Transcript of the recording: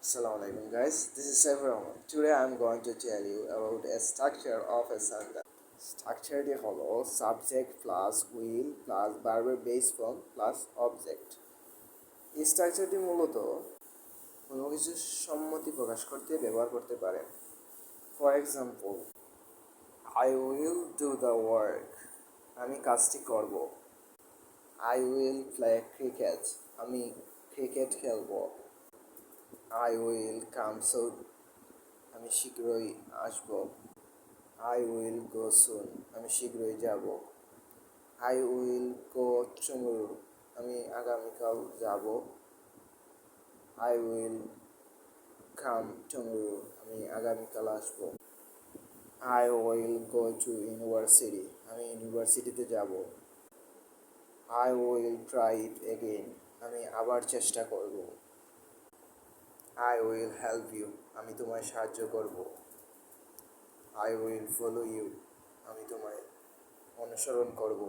Assalamu alaikum guys, this is Saifur Ahmed. Today I am going to tell you about a structure of a sentence. স্ট্রাকচারটি হলো subject plus will plus ভার্বের base form plus object. এই স্ট্রাকচারটি মূলত কোনো কিছু সম্মতি প্রকাশ করতে ব্যবহার করতে পারেন। For example, I will do the work, আমি কাজটি করব। আই উইল প্লে ক্রিকেট, আমি ক্রিকেট খেলব। আই উইল কাম সুন, আমি শীঘ্রই আসব। আই উইল গো সুন, আমি শীঘ্রই যাব। আই উইল গো টুমরো, আমি আগামীকাল যাব। আই উইল কাম টুমরো, আমি আগামীকাল আসব। I will go to university, আমি ইউনিভার্সিটিতে যাব। I will try it again, আমি আবার চেষ্টা করব। আই উইল হেল্প ইউ, আমি তোমায় সাহায্য করব। আই উইল ফলো ইউ, আমি তোমায় অনুসরণ করব।